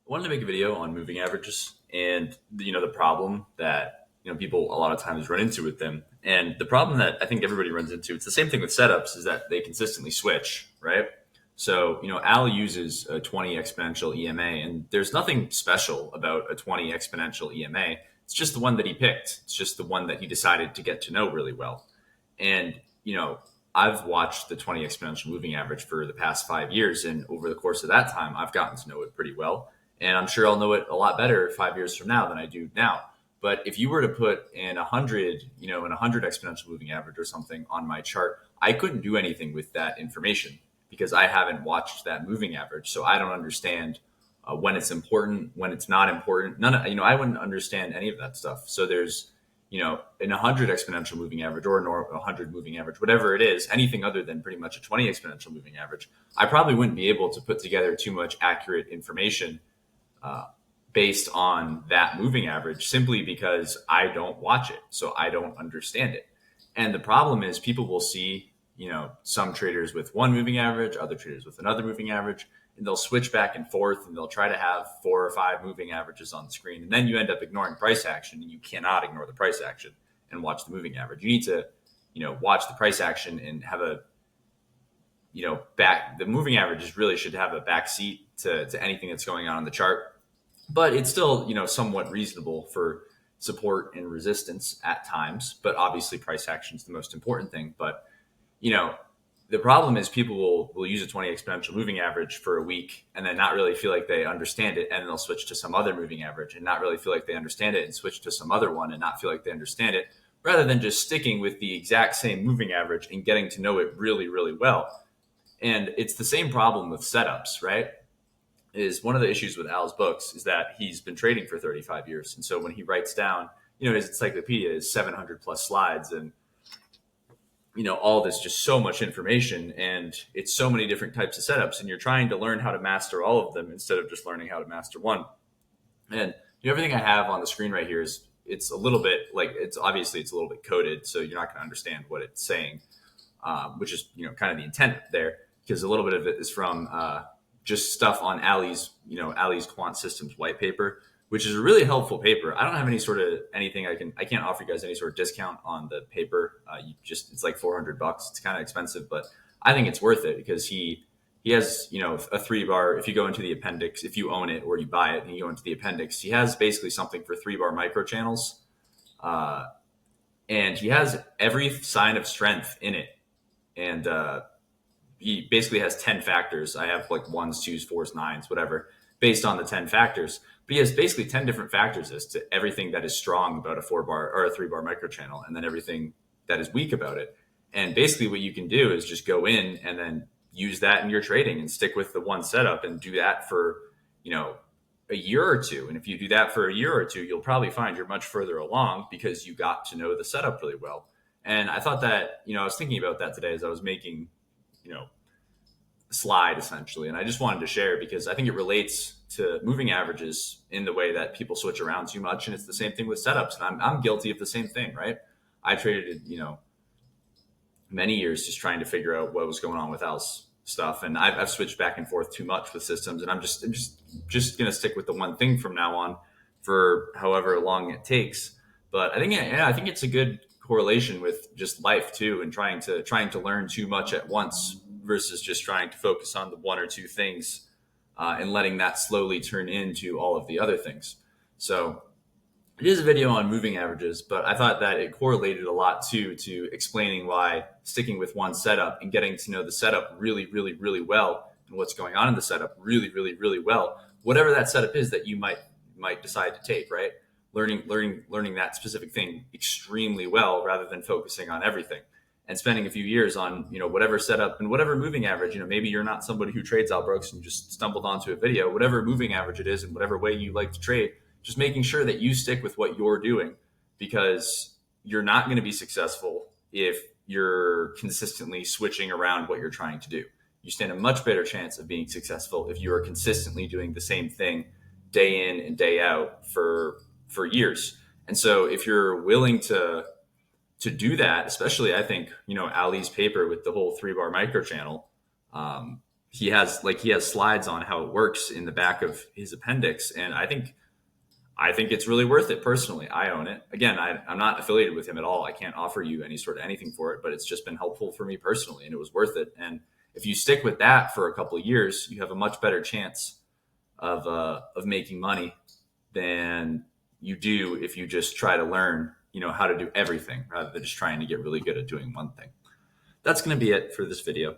Wanted to make a video on moving averages and the problem that people a lot of times run into with them. And the problem that I think everybody runs into, it's the same thing with setups, is that they consistently switch, right? So, Al uses a 20 exponential EMA, and there's nothing special about a 20 exponential EMA. It's just the one that he picked. It's just the one that he decided to get to know really well. And, I've watched the 20 exponential moving average for the past 5 years. And over the course of that time, I've gotten to know it pretty well. And I'm sure I'll know it a lot better 5 years from now than I do now. But if you were to put in 100, in 100 exponential moving average or something on my chart, I couldn't do anything with that information because I haven't watched that moving average. So I don't understand when it's important, when it's not important. None of, I wouldn't understand any of that stuff. So there's, in 100 exponential moving average or a 100 moving average, whatever it is, anything other than pretty much a 20 exponential moving average, I probably wouldn't be able to put together too much accurate information uh, based on that moving average simply because I don't watch it. So I don't understand it. And the problem is people will see, some traders with one moving average, other traders with another moving average, and they'll switch back and forth and they'll try to have 4 or 5 moving averages on the screen. And then you end up ignoring price action, and you cannot ignore the price action and watch the moving average. You need to, watch the price action and have a, the moving averages really should have a back seat to anything that's going on the chart, but it's still, somewhat reasonable for support and resistance at times. But obviously price action is the most important thing. But, you know, the problem is people will use a 20 exponential moving average for a week and then not really feel like they understand it. And then they'll switch to some other moving average and not really feel like they understand it and switch to some other one and not feel like they understand it, rather than just sticking with the exact same moving average and getting to know it really, really well. And it's the same problem with setups, right? Is one of the issues with Al's books is that he's been trading for 35 years. And so when he writes down, his encyclopedia is 700 plus slides and, all this, just so much information, and it's so many different types of setups, and you're trying to learn how to master all of them instead of just learning how to master one. And everything I have on the screen right here is, it's a little bit like, it's obviously it's a little bit coded, so you're not going to understand what it's saying, which is, kind of the intent there, because a little bit of it is from just stuff on Ali's Quant Systems white paper, which is a really helpful paper. I don't have any sort of anything I can't offer you guys any sort of discount on the paper. It's like $400. It's kind of expensive, but I think it's worth it because he has, a 3 bar. If you go into the appendix, if you own it or you buy it and you go into the appendix, he has basically something for 3 bar micro channels. And he has every sign of strength in it. And, he basically has 10 factors. I have like ones, twos, fours, nines, whatever, based on the 10 factors. But he has basically 10 different factors as to everything that is strong about a 4 bar or a 3 bar microchannel, and then everything that is weak about it. And basically what you can do is just go in and then use that in your trading and stick with the one setup and do that for, a year or two. And if you do that for a year or two, you'll probably find you're much further along because you got to know the setup really well. And I thought that, I was thinking about that today as I was making, slide essentially. And I just wanted to share because I think it relates to moving averages in the way that people switch around too much. And it's the same thing with setups. And I'm guilty of the same thing, right? I traded, many years just trying to figure out what was going on with Al's stuff. And I've switched back and forth too much with systems. And I'm just going to stick with the one thing from now on for however long it takes. But I think, yeah, I think it's a good correlation with just life too, and trying to learn too much at once versus just trying to focus on the one or two things and letting that slowly turn into all of the other things. So it is a video on moving averages, but I thought that it correlated a lot too to explaining why sticking with one setup and getting to know the setup really, really, really well and what's going on in the setup really, really, really well, whatever that setup is that you might decide to take, right? Learning that specific thing extremely well rather than focusing on everything and spending a few years on, whatever setup and whatever moving average. Maybe you're not somebody who trades Albrooks and just stumbled onto a video, whatever moving average it is and whatever way you like to trade, just making sure that you stick with what you're doing, because you're not going to be successful if you're consistently switching around what you're trying to do. You stand a much better chance of being successful if you are consistently doing the same thing day in and day out for years. And so if you're willing to do that, especially I think, Ali's paper with the whole 3 bar micro channel, he has slides on how it works in the back of his appendix, and I think it's really worth it personally. I own it. Again, I'm not affiliated with him at all. I can't offer you any sort of anything for it, but it's just been helpful for me personally, and it was worth it. And if you stick with that for a couple of years, you have a much better chance of making money than you do if you just try to learn, how to do everything rather than just trying to get really good at doing one thing. That's going to be it for this video.